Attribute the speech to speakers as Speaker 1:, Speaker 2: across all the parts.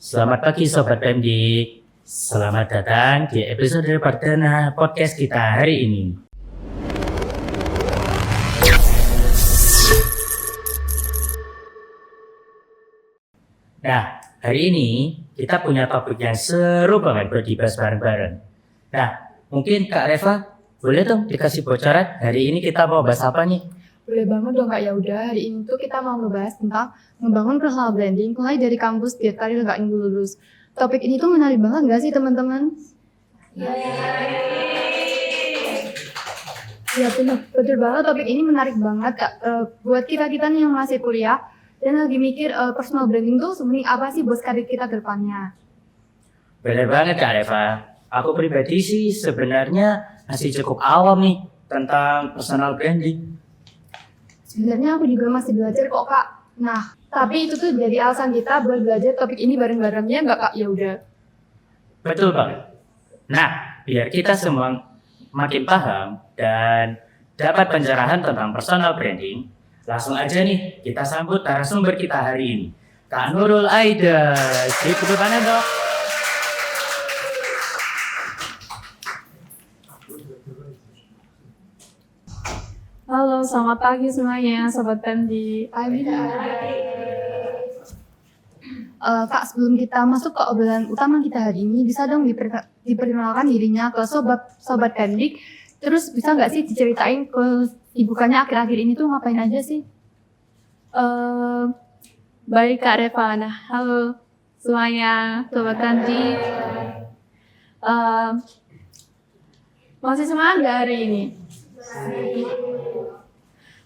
Speaker 1: Selamat pagi Sobat PMD. Selamat datang di episode perdana podcast kita hari ini. Nah, hari ini kita punya topik yang seru banget buat dibahas bareng-bareng. Nah, mungkin Kak Reva boleh dong dikasih bocoran hari ini kita mau bahas apa nih?
Speaker 2: Boleh banget dong Kak, ya udah hari ini tuh kita mau ngebahas tentang membangun personal branding mulai dari kampus biar karir gak nunggu lulus. Topik ini tuh menarik banget gak sih teman-teman? Ya betul banget, topik ini menarik banget Kak. Buat kita-kita nih yang masih kuliah dan lagi mikir personal branding tuh sebenarnya apa sih buat karir kita ke depannya.
Speaker 1: Bener banget Kak Reva. Aku pribadi sih sebenarnya masih cukup awam nih tentang personal branding.
Speaker 2: Sebenarnya aku juga masih belajar kok Kak. Nah, tapi itu tuh jadi alasan kita buat belajar topik ini bareng-barengnya nggak Kak? Ya udah.
Speaker 1: Betul banget. Nah, biar kita semua makin paham dan dapat pencerahan tentang personal branding, langsung aja nih kita sambut narasumber kita hari ini, Kak Nurul Aida. Jadi tepuk tangan dong.
Speaker 3: Halo, selamat pagi semuanya, Sobat PMD.
Speaker 2: Kak, sebelum kita masuk ke obrolan utama kita hari ini, bisa dong diperkenalkan dirinya ke Sobat Pendik. Terus bisa nggak sih diceritain kesibukannya akhir-akhir ini tuh ngapain aja sih?
Speaker 3: Baik Kak Reva, nah halo semuanya, Sobat PMD. Masih semangat nggak hari ini?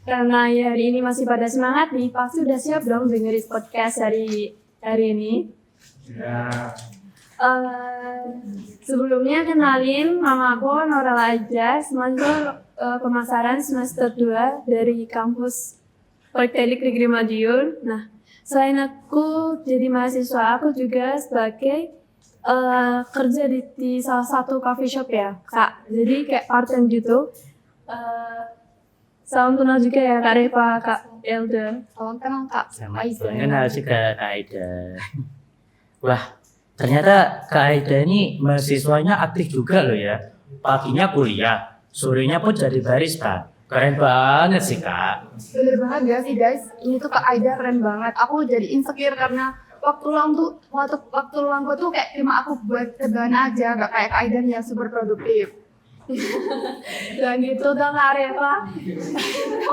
Speaker 3: Karena ya hari ini masih pada semangat nih, pasti udah siap dong dengerin podcast hari ini.
Speaker 1: Ya.
Speaker 3: Sebelumnya kenalin, nama aku Nurul Aida, mahasiswa pemasaran semester 2 dari kampus Politeknik Negeri Madiun. Nah, selain aku jadi mahasiswa, aku juga sebagai kerja di salah satu coffee shop ya, Kak. Jadi kayak part-time gitu. Salam kenal juga ya Kak Reva, Kak Elda.
Speaker 2: Salam kenal Kak.
Speaker 1: Selamat kenal juga Kak Aida. Wah, ternyata Kak Aida ini mahasiswanya aktif juga loh ya. Paginya kuliah, sorenya pun jadi barista. Keren banget sih Kak.
Speaker 2: Bener banget gak sih guys? Ini tuh Kak Aida keren banget. Aku jadi insecure karena waktu luang gue tuh kayak cuma aku buat kerjaan aja, gak kayak Kak Aida yang super produktif.
Speaker 3: Dan gitu dong Kak Reva.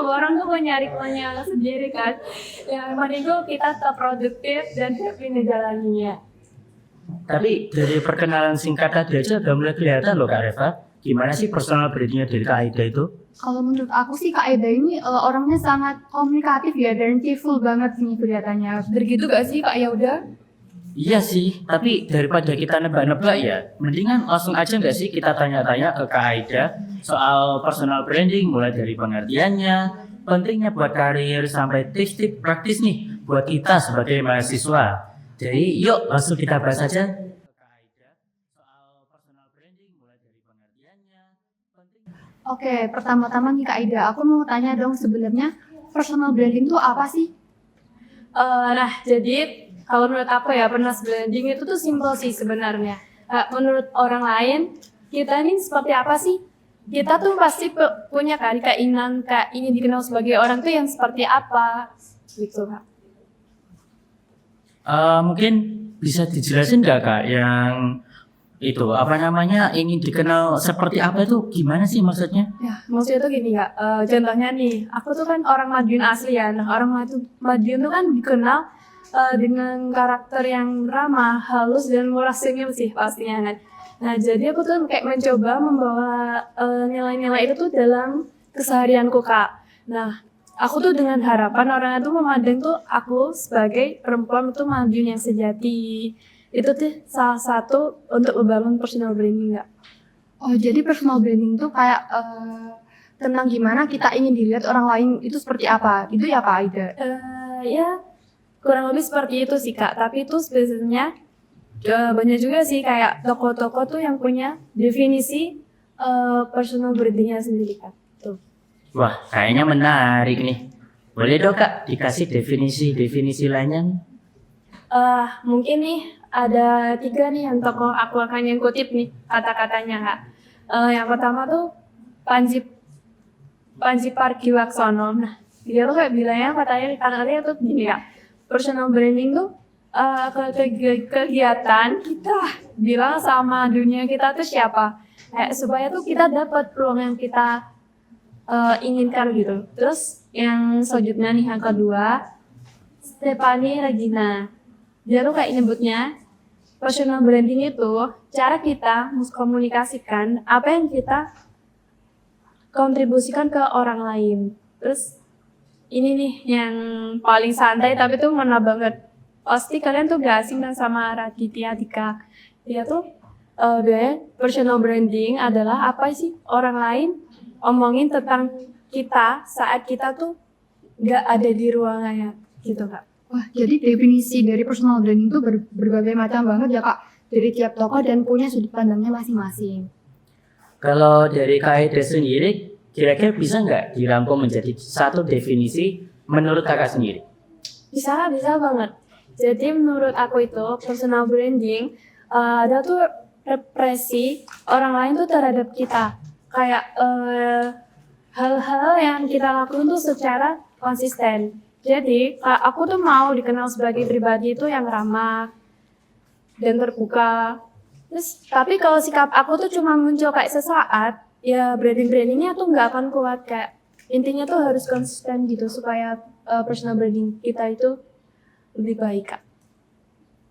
Speaker 3: Orang tuh punya ritmenya sendiri kan. Yang penting tuh kita tetap produktif dan happy ngejalaninnya.
Speaker 1: Tapi dari perkenalan singkat tadi aja udah mulai kelihatan loh Kak Reva. Gimana sih personal brandingnya dari Kak Aida itu?
Speaker 2: Kalau menurut aku sih Kak Aida ini orangnya sangat komunikatif ya dan cheerful banget nih kelihatannya. Begitu gak sih Kak? Ya udah.
Speaker 1: Iya sih, tapi daripada kita nebak-nebak ya, mendingan langsung aja nggak sih kita tanya-tanya ke Kak Aida soal personal branding, mulai dari pengertiannya, pentingnya buat karir, sampai tips-tips praktis nih buat kita sebagai mahasiswa. Jadi yuk langsung kita bahas aja.
Speaker 2: Oke, pertama-tama nih Kak Aida, aku mau tanya dong sebenarnya personal branding itu apa sih?
Speaker 3: Nah, jadi kalau menurut aku ya, personal branding itu tuh simpel sih sebenarnya. Menurut orang lain, kita ini seperti apa sih? Kita tuh pasti punya kan keinginan ingin dikenal sebagai orang tuh yang seperti apa, gitu Kak.
Speaker 1: Mungkin bisa dijelasin nggak Kak yang itu apa namanya ingin dikenal seperti apa itu gimana sih maksudnya?
Speaker 3: Ya, maksudnya tuh gini Kak, contohnya nih, aku tuh kan orang Madiun asli ya. Nah, orang Madiun tuh kan dikenal dengan karakter yang ramah, halus, dan murah senyum sih pastinya kan. Nah, jadi aku tuh kayak mencoba membawa nilai-nilai itu tuh dalam keseharianku Kak. Nah, aku tuh dengan harapan orang itu memandang tuh aku sebagai perempuan tuh Madiun yang sejati. Itu tuh salah satu untuk membangun personal branding Kak.
Speaker 2: Oh, jadi personal branding itu kayak tentang gimana kita ingin dilihat orang lain itu seperti apa. Itu ya Kak Aida?
Speaker 3: Ya, kurang lebih seperti itu sih Kak. Tapi itu sebenarnya banyak juga sih kayak toko-toko tuh yang punya definisi personal brandingnya sendiri Kak. Tuh.
Speaker 1: Wah, kayaknya menarik nih. Boleh dong Kak dikasih definisi lainnya?
Speaker 3: Mungkin nih ada 3 nih yang tokoh aku akan yang kutip nih kata-katanya Kak. Yang pertama tuh Panji Panji Pragiwaksono. Nah, dia tuh kayak bilangnya katanya tuh gini ya. Personal branding tuh kegiatan kita bilang sama dunia kita tuh siapa. Kayak supaya tuh kita dapat peluang yang kita inginkan gitu. Terus yang selanjutnya nih yang kedua, Stephanie Regina. Dia tuh kayak nyebutnya personal branding itu cara kita mengkomunikasikan apa yang kita kontribusikan ke orang lain. Terus ini nih yang paling santai tapi tuh ngena banget. Pasti kalian tuh gak asing sama Raditya Dika. Dia tuh personal branding adalah apa sih orang lain omongin tentang kita saat kita tuh gak ada di ruangannya gitu Kak.
Speaker 2: Wah, jadi definisi dari personal branding itu berbagai macam banget ya Kak, dari tiap tokoh dan punya sudut pandangnya masing-masing.
Speaker 1: Kalau dari Kak sendiri, kira-kira bisa nggak dirangkum menjadi satu definisi menurut kakak sendiri?
Speaker 3: Bisa banget. Jadi menurut aku itu personal branding ada tuh represi orang lain tuh terhadap kita. Kayak hal-hal yang kita lakukan tuh secara konsisten. Jadi aku tuh mau dikenal sebagai pribadi itu yang ramah dan terbuka. Terus tapi kalau sikap aku tuh cuma muncul kayak sesaat, ya brandingnya tuh nggak akan kuat. Kayak intinya tuh harus konsisten gitu supaya personal branding kita itu lebih baik Kak.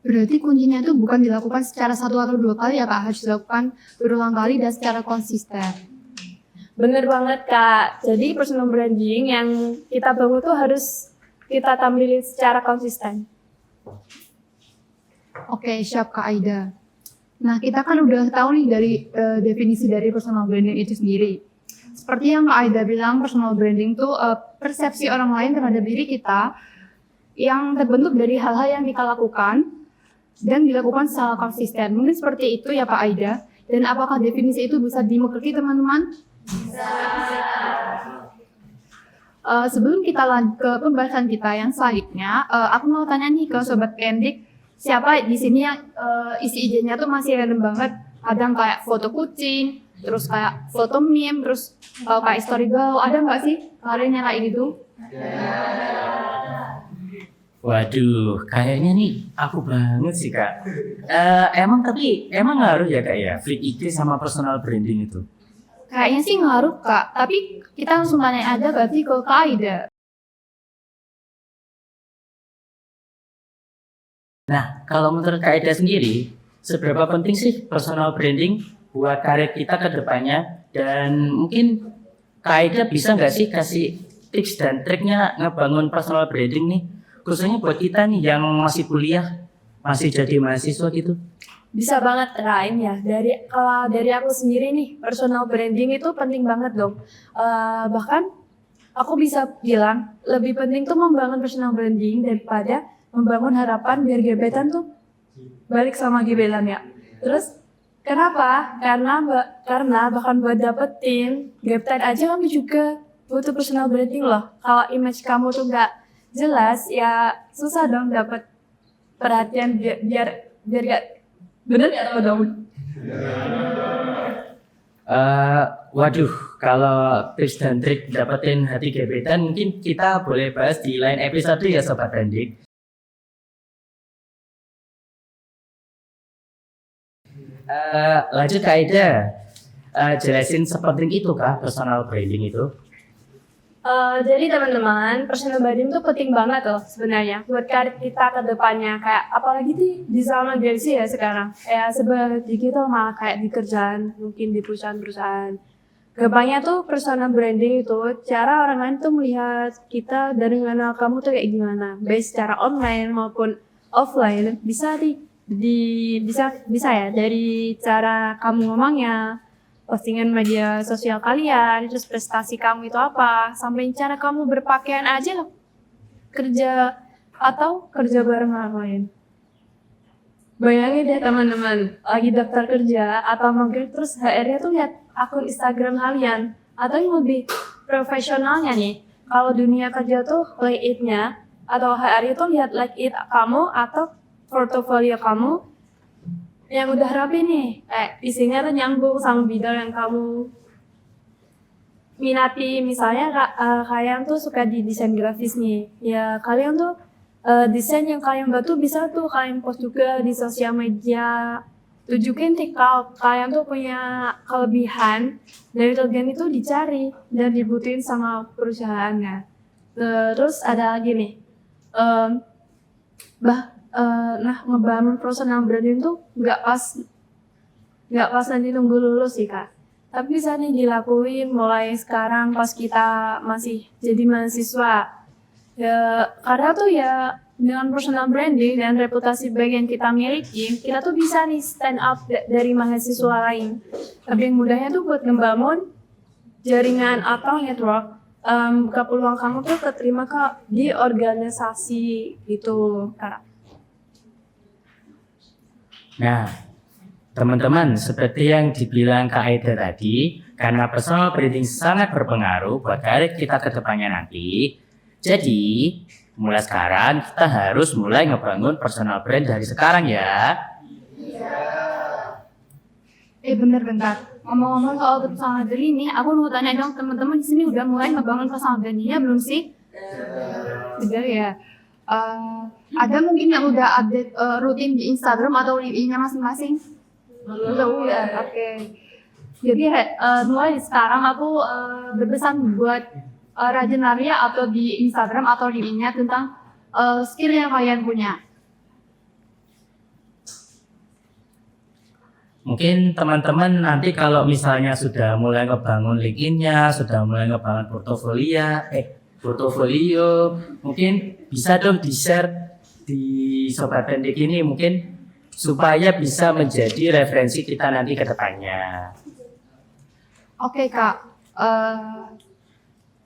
Speaker 2: Berarti kuncinya itu bukan dilakukan secara 1 atau 2 kali ya Kak, harus dilakukan berulang kali dan secara konsisten.
Speaker 3: Bener banget Kak. Jadi personal branding yang kita bangun tuh harus kita tampilin secara konsisten.
Speaker 2: Oke, siap Kak Aida. Nah, kita kan udah tahu nih dari definisi dari personal branding itu sendiri. Seperti yang Kak Aida bilang, personal branding itu persepsi orang lain terhadap diri kita yang terbentuk dari hal-hal yang kita lakukan dan dilakukan secara konsisten. Mungkin seperti itu ya Kak Aida. Dan apakah definisi itu bisa dimengerti teman-teman? Bisa. Sebelum kita lanjut ke pembahasan kita yang selanjutnya, aku mau tanya nih ke Sobat Kendik, siapa di sini yang isi IG-nya tuh masih random banget? Ada kayak foto kucing, terus kayak foto meme, terus kayak story galau, ada nggak sih kalian yang kayak gitu?
Speaker 1: Waduh, kayaknya nih aku banget sih Kak. Emang ngaruh ya Kak ya, feed IG sama personal branding itu?
Speaker 2: Kayaknya sih ngaruh Kak, tapi kita langsung tanya aja berarti ke Kak Aida.
Speaker 1: Nah, kalau menurut Kak Aida sendiri, seberapa penting sih personal branding buat karir kita ke depannya? Dan mungkin Kak Aida bisa nggak sih kasih tips dan triknya ngebangun personal branding nih? Khususnya buat kita nih yang masih kuliah, masih jadi mahasiswa gitu.
Speaker 3: Bisa banget Rain ya. Kalau dari aku sendiri nih, personal branding itu penting banget dong. Bahkan aku bisa bilang lebih penting tuh membangun personal branding daripada membangun harapan biar gebetan tuh balik sama gebetan ya. Terus kenapa? Karena bahkan buat dapetin gebetan aja kamu juga butuh personal branding loh. Kalau image kamu tuh nggak jelas ya susah dong dapet perhatian biar gak bener gak tau dong.
Speaker 1: Waduh, kalau tips dan trik dapetin hati gebetan mungkin kita boleh bahas di lain episode ya Sobat Kendik. Lanjut Kak Aida, jelasin sepenting itu kah personal branding itu?
Speaker 3: Jadi teman-teman, personal branding itu penting banget loh sebenarnya buat karir kita ke depannya. Kayak apalagi di zaman Gen Z ya sekarang. Ya seperti kita malah kayak di kerjaan, mungkin di perusahaan-perusahaan. Gampangnya tuh personal branding itu cara orang lain tuh melihat kita dari mengenal kamu tuh kayak gimana. Baik secara online maupun offline. Bisa ya dari cara kamu ngomongnya, postingan media sosial kalian, terus prestasi kamu itu apa, sampai cara kamu berpakaian aja loh, kerja bareng orang lain. Bayangin deh teman-teman, lagi daftar kerja atau mungkin terus HR-nya tuh lihat akun Instagram kalian, atau yang lebih profesionalnya nih, kalau dunia kerja tuh LinkedIn-nya atau HR itu lihat LinkedIn kamu atau portofolio kamu yang udah rapi nih, isinya tuh nyambung sama bidang yang kamu minati. Misalnya kalian tuh suka di desain grafis nih, ya kalian tuh desain yang kalian buat tuh bisa tuh kalian post juga di sosial media. Tunjukin nih kalau kalian tuh punya kelebihan dari kelebihan itu dicari dan dibutuhin sama perusahaannya. Terus ada lagi nih, ngebangun personal branding tuh nggak pas nanti nunggu lulus sih kak. Tapi bisa nih dilakuin mulai sekarang pas kita masih jadi mahasiswa. Ya karena tuh ya dengan personal branding dan reputasi baik yang kita miliki, kita tuh bisa nih stand out dari mahasiswa lain. Lebih mudahnya tuh buat ngebangun jaringan atau network, buka peluang kamu tuh keterima kak di organisasi gitu kak.
Speaker 1: Nah, teman-teman, seperti yang dibilang Kak Aida tadi, karena personal branding sangat berpengaruh buat karir kita ke depannya nanti. Jadi, mulai sekarang kita harus mulai ngebangun personal brand dari sekarang ya.
Speaker 2: Bentar. Ngomong-ngomong soal personal branding ini, aku mau tanya dong teman-teman di sini udah mulai ngebangun personal brandingnya belum sih? Udah ya. Ada mungkin yang udah update rutin di Instagram atau di IG-nya masing-masing? Udah. Oke. Jadi mulai sekarang aku berpesan buat rajin lari atau di Instagram atau di IG-nya tentang skill yang kalian punya.
Speaker 1: Mungkin teman-teman nanti kalau misalnya sudah mulai ngebangun LinkedIn-nya, sudah mulai ngebangun portofolio, mungkin bisa dong di-share di Sobat Pendik ini mungkin supaya bisa menjadi referensi kita nanti ke depannya.
Speaker 2: Oke kak,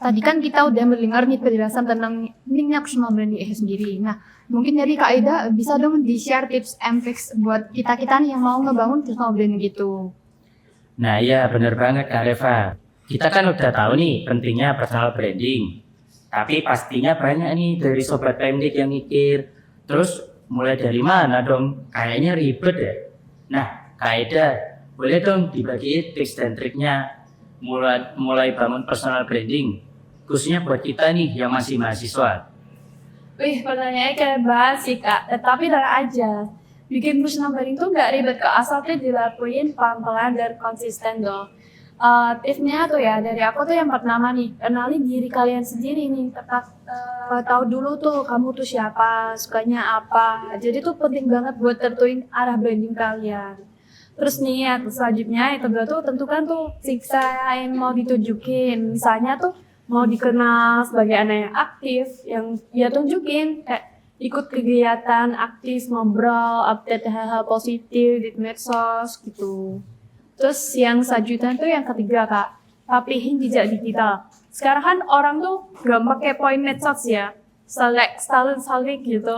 Speaker 2: tadi kan kita udah mendengar nih penjelasan tentang pentingnya personal branding itu sendiri. Nah, mungkin dari Kak Aida bisa dong di-share tips and tricks buat kita-kita nih yang mau ngebangun personal branding gitu.
Speaker 1: Nah iya bener banget Kak Reva. Kita kan udah tahu nih pentingnya personal branding. Tapi pastinya banyak nih dari Sobat Pendik yang mikir. Terus mulai dari mana dong? Kayaknya ribet ya. Nah Kak Aida, boleh dong dibagi tips dan triknya mulai bangun personal branding, khususnya buat kita nih yang masih mahasiswa.
Speaker 3: Wih, pertanyaannya kayak bahas sih kak, tapi tenang aja. Bikin personal branding tuh gak ribet kak, asalnya dilakuin pelan-pelan dan konsisten dong. Tipsnya tuh ya, dari aku tuh yang pertama nih, kenali diri kalian sendiri nih. Tahu dulu tuh kamu tuh siapa, sukanya apa. Jadi tuh penting banget buat tentuin arah branding kalian. Terus nih ya, selanjutnya yang kedua tuh tentukan tuh siksa yang mau ditunjukin. Misalnya tuh mau dikenal sebagai anak yang aktif, yang ya tunjukin kayak ikut kegiatan aktif, ngobrol, update hal-hal positif di medsos gitu. Terus yang selanjutnya tuh yang ketiga kak, rapihin jejak digital. Sekarang kan orang tuh gampang kepoin medsos ya, stalin gitu.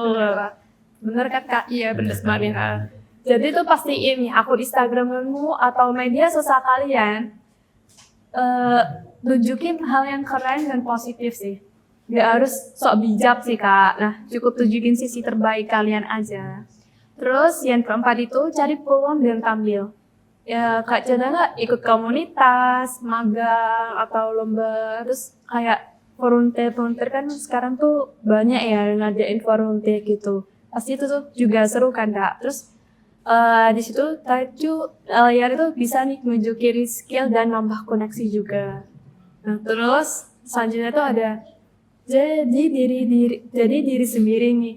Speaker 3: Bener kan kak? Iya bener banget. Jadi tuh pastiin nih akun Instagrammu atau media sosial kalian tunjukin hal yang keren dan positif sih. Gak harus sok bijak sih kak. Nah cukup tunjukin sisi terbaik kalian aja. Terus yang keempat itu cari peluang dan tampil. Ya kak Canda nggak ikut komunitas, magang atau lomba. Terus kayak volunteer kan sekarang tuh banyak ya ngadain volunteer gitu. Pasti itu tuh juga seru kan kak. Terus di situ layar itu bisa nih nunjukin skill dan nambah koneksi juga. Nah terus selanjutnya tuh ada jadi diri sendiri nih,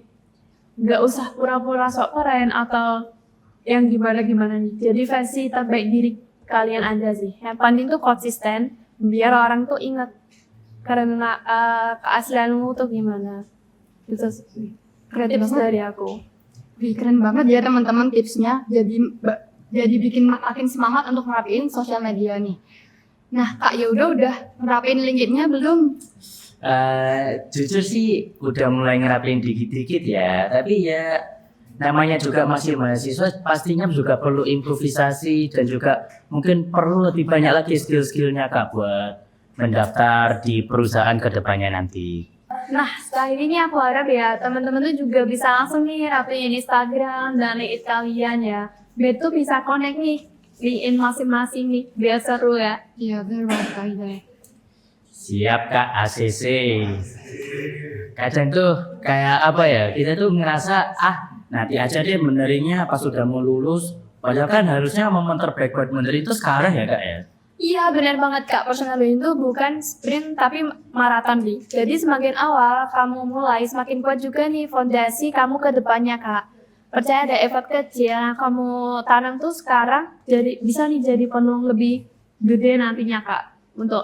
Speaker 3: nggak usah pura-pura sok keren atau yang gimana nih. Jadi versi terbaik diri kalian aja sih. Yang penting tuh konsisten biar orang tuh ingat karena keaslianmu tuh gimana. Itu kreatif dari aku.
Speaker 2: Wih, keren banget ya teman-teman tipsnya. Jadi bikin makin semangat untuk ngerapiin sosial media nih. Nah, Kak Yauda udah ngerapiin LinkedIn-nya belum?
Speaker 1: Jujur sih udah mulai ngerapin dikit-dikit ya. Tapi ya namanya juga masih mahasiswa, pastinya juga perlu improvisasi dan juga mungkin perlu lebih banyak lagi skill-skillnya Kak buat mendaftar di perusahaan kedepannya nanti.
Speaker 3: Nah, setelah ini aku harap ya teman-teman tuh juga bisa langsung nih rapiin Instagram dan lihat kalian ya. Biar tuh bisa connect nih, liin masing-masing nih, biar seru ya.
Speaker 2: Iya, benar banget Kak Ida.
Speaker 1: Siap Kak ACC. Kadang tuh kayak apa ya, kita tuh ngerasa nanti aja deh benerinnya pas sudah mau lulus. Padahal kan harusnya momen terbaik buat benerin itu sekarang ya Kak ya.
Speaker 3: Iya benar banget Kak, personal branding itu bukan sprint tapi maraton nih. Jadi semakin awal kamu mulai, semakin kuat juga nih fondasi kamu ke depannya Kak. Percaya ada effort kecil yang kamu tanam tuh sekarang jadi bisa nih jadi peluang lebih gede nantinya Kak untuk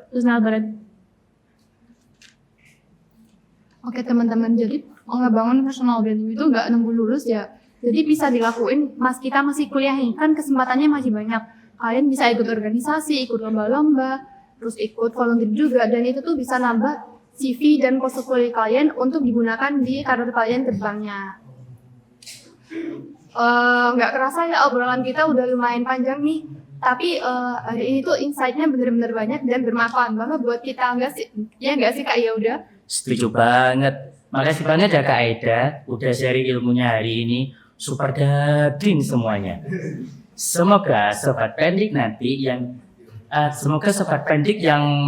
Speaker 3: personal branding.
Speaker 2: Oke teman-teman, jadi ngebangun personal branding itu nggak nunggu lulus ya. Jadi bisa dilakuin kita masih kuliah nih, kan kesempatannya masih banyak. Kalian bisa ikut organisasi, ikut lomba-lomba, terus ikut volunteer juga, dan itu tuh bisa nambah CV dan portofolio kalian untuk digunakan di karir kalian kedepannya. Nggak kerasa ya obrolan kita udah lumayan panjang nih, tapi hari ini tuh insight-nya bener-bener banyak dan bermanfaat banget buat kita, nggak sih? Ya nggak sih Kak? Ya udah.
Speaker 1: Setuju banget. Makasih banget ya Kak Aida udah sharing ilmunya hari ini. Super dading semuanya. Semoga sobat pendik nanti yang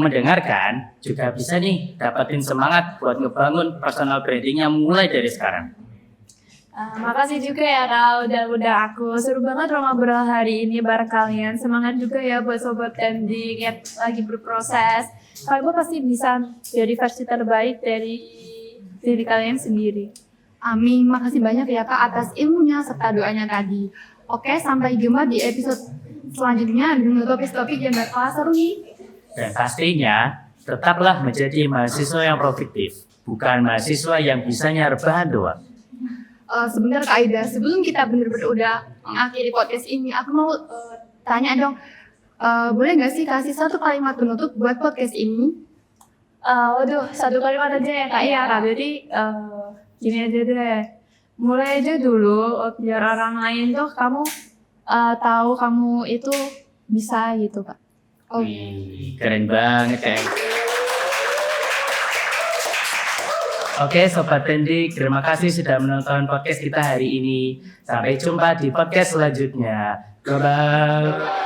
Speaker 1: mendengarkan juga bisa nih dapatin semangat buat ngebangun personal brandingnya mulai dari sekarang.
Speaker 3: Makasih juga ya Kak udah aku. Seru banget ngobrol hari ini bareng kalian. Semangat juga ya buat sobat pendik yang lagi berproses. Kalian pasti bisa jadi versi terbaik dari diri kalian sendiri.
Speaker 2: Amin, makasih banyak ya Kak atas ilmunya serta doanya tadi. Oke, sampai jumpa di episode selanjutnya dengan topik-topik yang bakal seru nih.
Speaker 1: Dan pastinya tetaplah menjadi mahasiswa yang produktif, bukan mahasiswa yang bisanya rebahan doang.
Speaker 2: Sebentar Kak Aida, sebelum kita bener-bener udah mengakhiri podcast ini, aku mau tanya dong, boleh nggak sih kasih satu kalimat penutup buat podcast ini?
Speaker 3: Waduh, satu kalimat aja ya Kak ya. Jadi gini aja deh, mulai aja dulu biar orang lain tuh kamu tahu kamu itu bisa gitu Kak.
Speaker 1: Wih, keren banget ya. Oke Sobat Pendik, terima kasih sudah menonton podcast kita hari ini. Sampai jumpa di podcast selanjutnya. Bye-bye.